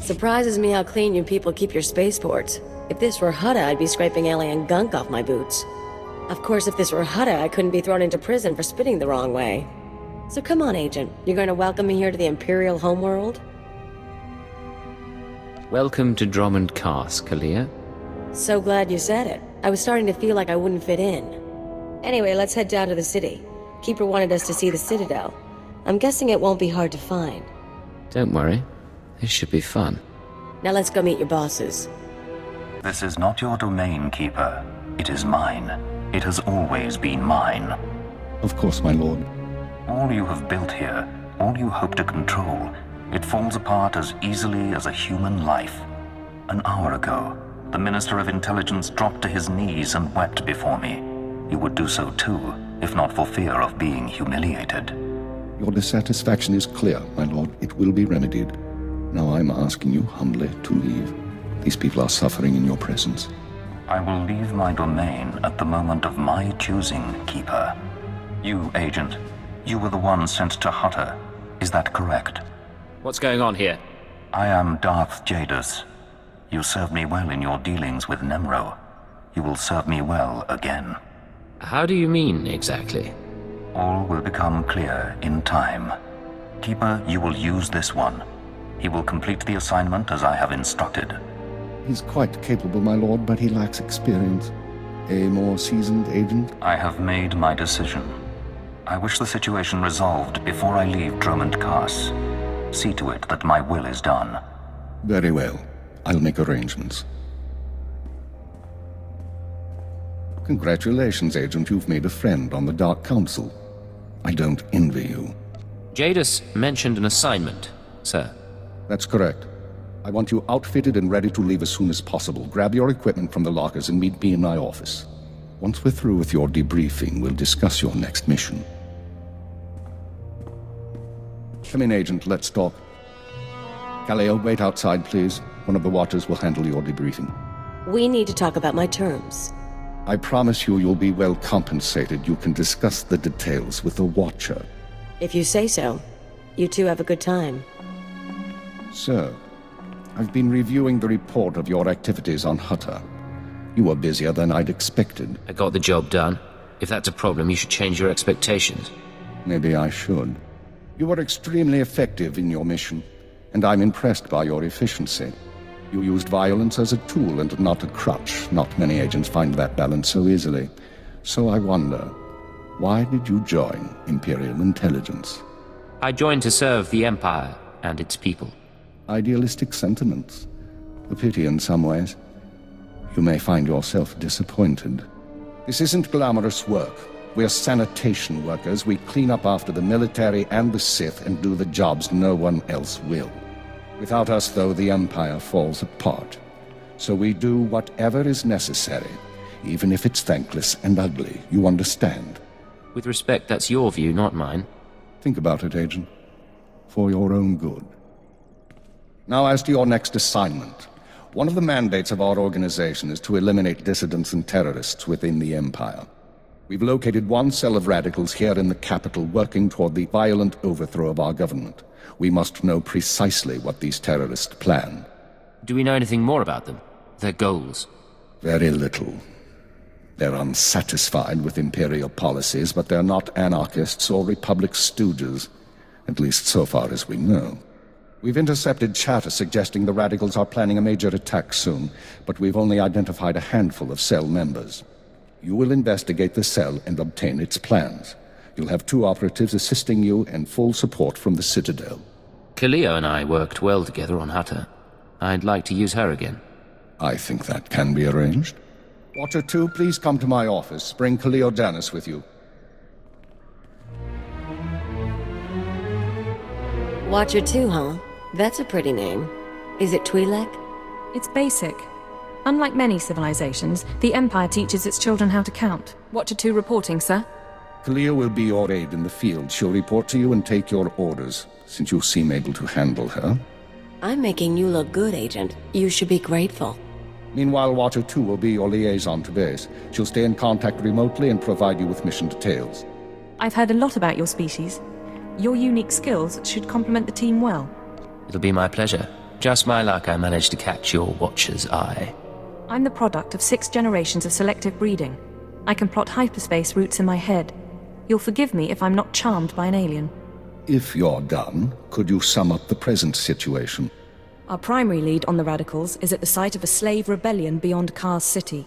Surprises me how clean you people keep your spaceports. If this were Hutta, I'd be scraping alien gunk off my boots. Of course, if this were Hutta, I couldn't be thrown into prison for spitting the wrong way. So come on, Agent. You're going to welcome me here to the Imperial homeworld? Welcome to Dromund Kaas, Kalia. So glad you said it. I was starting to feel like I wouldn't fit in. Anyway, let's head down to the city. Keeper wanted us to see the Citadel. I'm guessing it won't be hard to find. Don't worry. This should be fun. Now let's go meet your bosses. This is not your domain, Keeper. It is mine. It has always been mine. Of course, my lord. All you have built here, all you hope to control, it falls apart as easily as a human life. An hour ago, the Minister of Intelligence dropped to his knees and wept before me. He would do so too, if not for fear of being humiliated. Your dissatisfaction is clear, my lord. It will be remedied. Now I'm asking you humbly to leave. These people are suffering in your presence. I will leave my domain at the moment of my choosing, Keeper. You, Agent, you were the one sent to Hutta. Is that correct? What's going on here? I am Darth Jadus. You served me well in your dealings with Nemro. You will serve me well again. How do you mean, exactly? All will become clear in time. Keeper, you will use this one. He will complete the assignment as I have instructed. He's quite capable, my lord, but he lacks experience. A more seasoned agent? I have made my decision. I wish the situation resolved before I leave Dromund Kaas. See to it that my will is done. Very well. I'll make arrangements. Congratulations, Agent. You've made a friend on the Dark Council. I don't envy you. Jadus mentioned an assignment, sir. That's correct. I want you outfitted and ready to leave as soon as possible. Grab your equipment from the lockers and meet me in my office. Once we're through with your debriefing, we'll discuss your next mission. Come in, Agent. Let's talk. Kaleo, wait outside, please. One of the watchers will handle your debriefing. We need to talk about my terms. I promise you'll be well compensated. You can discuss the details with the watcher. If you say so. You two have a good time. Sir, I've been reviewing the report of your activities on Hutta. You were busier than I'd expected. I got the job done. If that's a problem, you should change your expectations. Maybe I should. You were extremely effective in your mission, and I'm impressed by your efficiency. You used violence as a tool and not a crutch. Not many agents find that balance so easily. So I wonder, why did you join Imperial Intelligence? I joined to serve the Empire and its people. Idealistic sentiments. A pity in some ways. You may find yourself disappointed. This isn't glamorous work. We're sanitation workers. We clean up after the military and the Sith and do the jobs no one else will. Without us, though, the Empire falls apart. So we do whatever is necessary, even if it's thankless and ugly. You understand? With respect, that's your view, not mine. Think about it, Agent. For your own good. Now, as to your next assignment. One of the mandates of our organization is to eliminate dissidents and terrorists within the Empire. We've located one cell of radicals here in the capital working toward the violent overthrow of our government. We must know precisely what these terrorists plan. Do we know anything more about them? Their goals? Very little. They're unsatisfied with Imperial policies, but they're not anarchists or Republic stooges. At least so far as we know. We've intercepted chatter suggesting the radicals are planning a major attack soon, but we've only identified a handful of cell members. You will investigate the cell and obtain its plans. You'll have 2 operatives assisting you and full support from the Citadel. Kalia and I worked well together on Hutta. I'd like to use her again. I think that can be arranged. Watcher 2, please come to my office. Bring Kaleo Janus with you. Watcher 2, huh? That's a pretty name. Is it Twi'lek? It's basic. Unlike many civilizations, the Empire teaches its children how to count. Watcher 2 reporting, sir. Kaleo will be your aide in the field. She'll report to you and take your orders, since you seem able to handle her. I'm making you look good, Agent. You should be grateful. Meanwhile, Watcher 2 will be your liaison to base. She'll stay in contact remotely and provide you with mission details. I've heard a lot about your species. Your unique skills should complement the team well. It'll be my pleasure. Just my luck I managed to catch your watcher's eye. I'm the product of 6 generations of selective breeding. I can plot hyperspace routes in my head. You'll forgive me if I'm not charmed by an alien. If you're done, could you sum up the present situation? Our primary lead on the Radicals is at the site of a slave rebellion beyond Kaas City.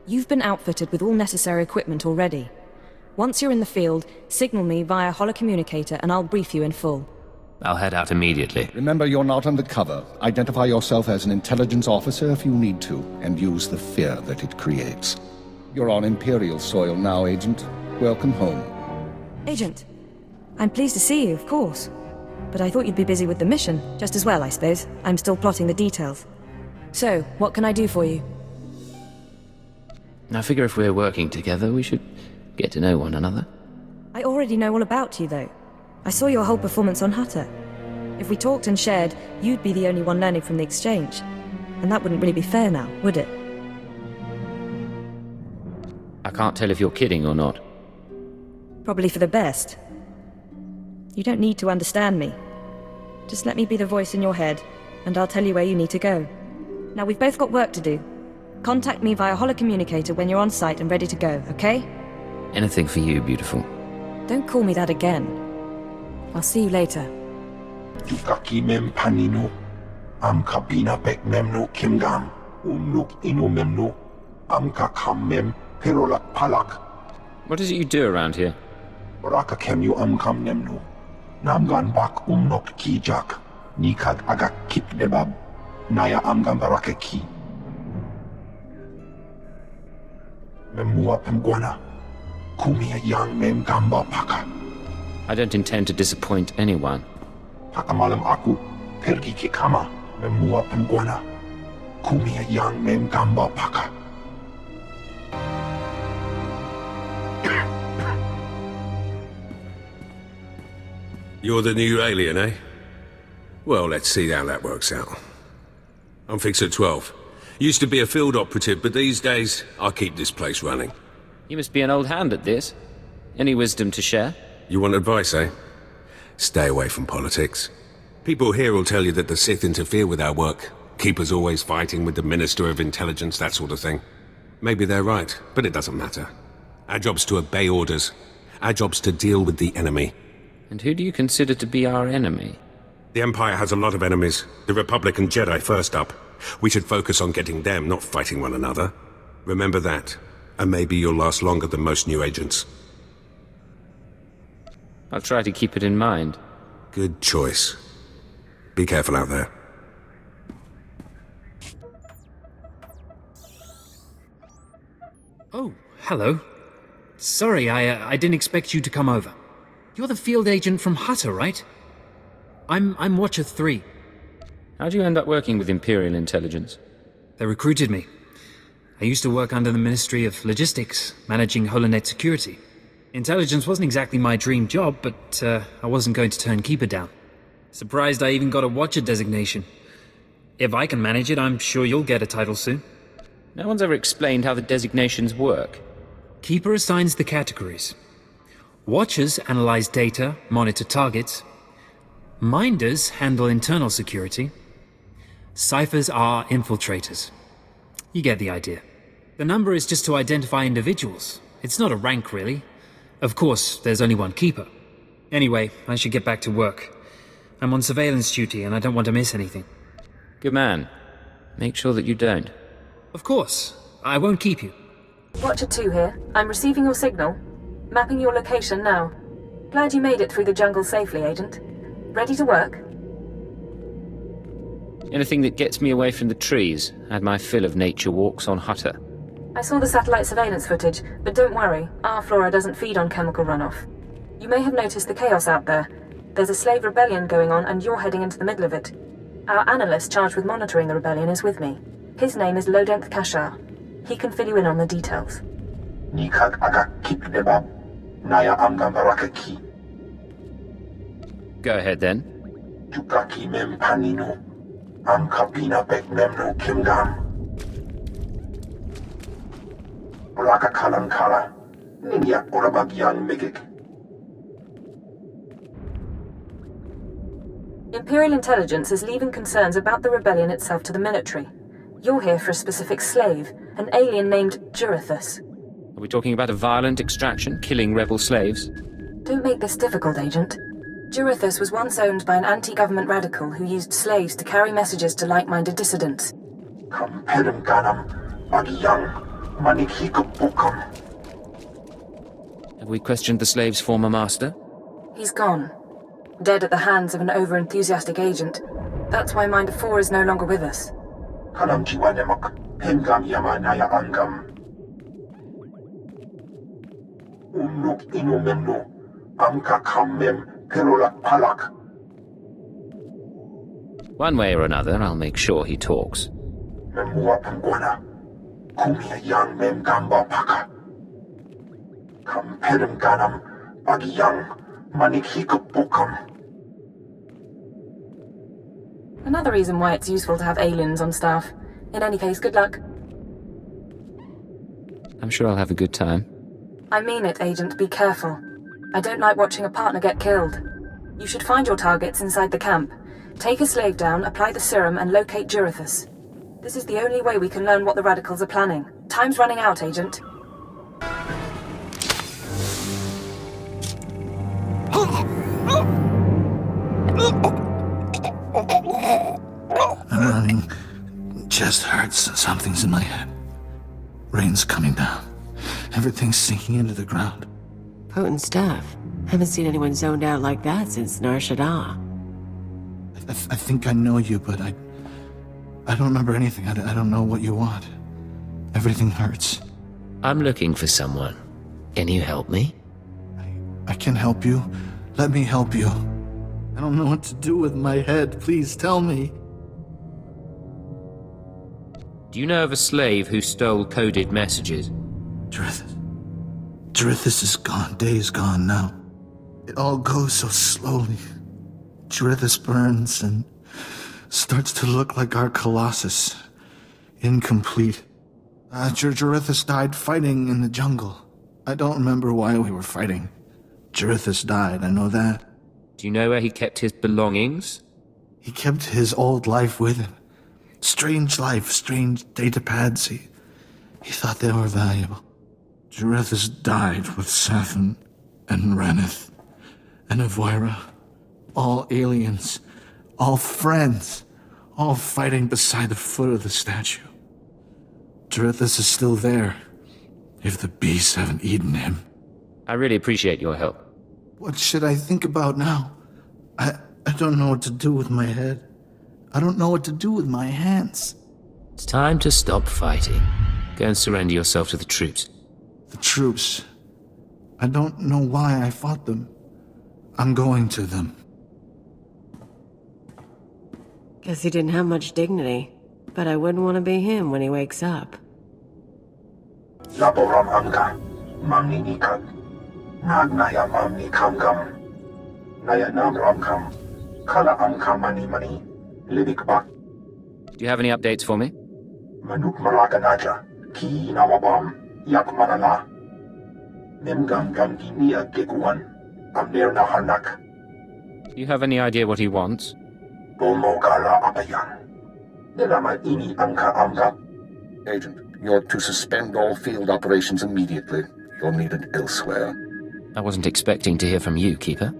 You've been outfitted with all necessary equipment already. Once you're in the field, signal me via holocommunicator and I'll brief you in full. I'll head out immediately. Remember, you're not undercover. Identify yourself as an intelligence officer if you need to, and use the fear that it creates. You're on Imperial soil now, Agent. Welcome home. Agent, I'm pleased to see you, of course. But I thought you'd be busy with the mission. Just as well, I suppose. I'm still plotting the details. So, what can I do for you? I figure if we're working together, we should get to know one another. I already know all about you, though. I saw your whole performance on Hutter. If we talked and shared, you'd be the only one learning from the exchange. And that wouldn't really be fair now, would it? I can't tell if you're kidding or not. Probably for the best. You don't need to understand me. Just let me be the voice in your head, and I'll tell you where you need to go. Now, we've both got work to do. Contact me via holocommunicator when you're on site and ready to go, okay? Anything for you, beautiful. Don't call me that again. I'll see you later. Yukaki mem panino, am kabina bek memno kimgam, umnuk inu memno, am kakam mem perolak palak, What is it you do around here? oraka kem you am kam nemno, namgan bak umnok kijak, nikad agak kip debab, naya amgam baraka ki. Memua pemguana, kumia yang mem gamba paka. I don't intend to disappoint anyone. Pakamalam aku, pergi ke kama, memua pemguana, kumia yang mem gamba paka. You're the new alien, eh? Well, let's see how that works out. I'm Fixer 12. Used to be a field operative, but these days, I keep this place running. You must be an old hand at this. Any wisdom to share? You want advice, eh? Stay away from politics. People here will tell you that the Sith interfere with our work. Keep us always fighting with the Minister of Intelligence, that sort of thing. Maybe they're right, but it doesn't matter. Our job's to obey orders. Our job's to deal with the enemy. And who do you consider to be our enemy? The Empire has a lot of enemies. The Republic and Jedi first up. We should focus on getting them, not fighting one another. Remember that, and maybe you'll last longer than most new agents. I'll try to keep it in mind. Good choice. Be careful out there. Oh, hello. Sorry, I didn't expect you to come over. You're the field agent from Hutter, right? I'm Watcher 3. How'd you end up working with Imperial intelligence? They recruited me. I used to work under the Ministry of Logistics, managing Holonet security. Intelligence wasn't exactly my dream job, but I wasn't going to turn Keeper down. Surprised I even got a Watcher designation. If I can manage it, I'm sure you'll get a title soon. No one's ever explained how the designations work. Keeper assigns the categories. Watchers analyze data, monitor targets. Minders handle internal security. Ciphers are infiltrators. You get the idea. The number is just to identify individuals. It's not a rank, really. Of course, there's only one Keeper. Anyway, I should get back to work. I'm on surveillance duty and I don't want to miss anything. Good man. Make sure that you don't. Of course. I won't keep you. Watcher 2 here. I'm receiving your signal. Mapping your location now. Glad you made it through the jungle safely, Agent. Ready to work? Anything that gets me away from the trees. Had my fill of nature walks on Hutter. I saw the satellite surveillance footage, but don't worry, our flora doesn't feed on chemical runoff. You may have noticed the chaos out there. There's a slave rebellion going on and you're heading into the middle of it. Our analyst charged with monitoring the rebellion is with me. His name is Lodenth Kashar. He can fill you in on the details. Nikak agak kip debab, naya amgam baraka ki. Go ahead then. Yukaki mem panino, am kabina bek memno kimgam. Oraka kalankala, ninyak orabagyang migik. Imperial intelligence is leaving concerns about the rebellion itself to the military. You're here for a specific slave, an alien named Jurithus. Are we talking about a violent extraction, killing rebel slaves? Don't make this difficult, Agent. Jurithus was once owned by an anti-government radical who used slaves to carry messages to like-minded dissidents. Have we questioned the slave's former master? He's gone. Dead at the hands of an over-enthusiastic agent. That's why Minder 4 is no longer with us. One way or another, I'll make sure he talks. Another reason why it's useful to have aliens on staff. In any case, good luck. I'm sure I'll have a good time. I mean it, Agent. Be careful. I don't like watching a partner get killed. You should find your targets inside the camp. Take a slave down, apply the serum, and locate Jurithus. This is the only way we can learn what the radicals are planning. Time's running out, Agent. I'm running. Chest hurts. Something's in my head. Rain's coming down. Everything's sinking into the ground. Potent stuff. Haven't seen anyone zoned out like that since SWtOR. I think I know you, but I don't remember anything. I don't know what you want. Everything hurts. I'm looking for someone. Can you help me? I can help you. Let me help you. I don't know what to do with my head. Please tell me. Do you know of a slave who stole coded messages? Jurithus is gone. Day is gone now. It all goes so slowly. Jurithus burns and starts to look like our Colossus. Incomplete. Jurithus died fighting in the jungle. I don't remember why we were fighting. Jurithus died, I know that. Do you know where he kept his belongings? He kept his old life with him. Strange life, strange datapads. He thought they were valuable. Jurithus died with Safin and Ranith and Avoira. All aliens, all friends, all fighting beside the foot of the statue. Jurithus is still there, if the beasts haven't eaten him. I really appreciate your help. What should I think about now? I don't know what to do with my head. I don't know what to do with my hands. It's time to stop fighting. Go and surrender yourself to the troops. The troops. I don't know why I fought them. I'm going to them. Guess he didn't have much dignity. But I wouldn't want to be him when he wakes up. Laboram amka, mamni nikad, nagnaya mamni kamgam, naya nam ramkam, kala amka mani, libikbak. Do you have any updates for me? Manuk maraganaja, ki nawabam, yak manala. Memgam gam ginia geguan, amner na hanak. Do you have any idea what he wants? Bomo gala abayan. Nilama ini amka amga. Agent, you're to suspend all field operations immediately. You're needed elsewhere. I wasn't expecting to hear from you, Keeper.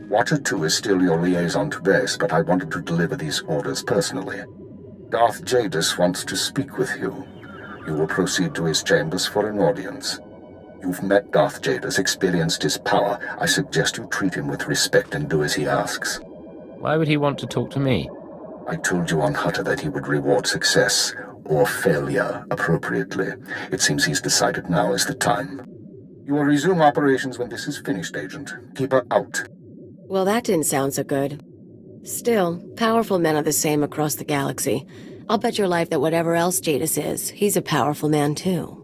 Watcher 2 is still your liaison to base, but I wanted to deliver these orders personally. Darth Jadus wants to speak with you. You will proceed to his chambers for an audience. You've met Darth Jadus, experienced his power. I suggest you treat him with respect and do as he asks. Why would he want to talk to me? I told you on Hutter that he would reward success, or failure, appropriately. It seems he's decided now is the time. You will resume operations when this is finished, Agent. Keeper out. Well, that didn't sound so good. Still, powerful men are the same across the galaxy. I'll bet your life that whatever else Jadus is, he's a powerful man too.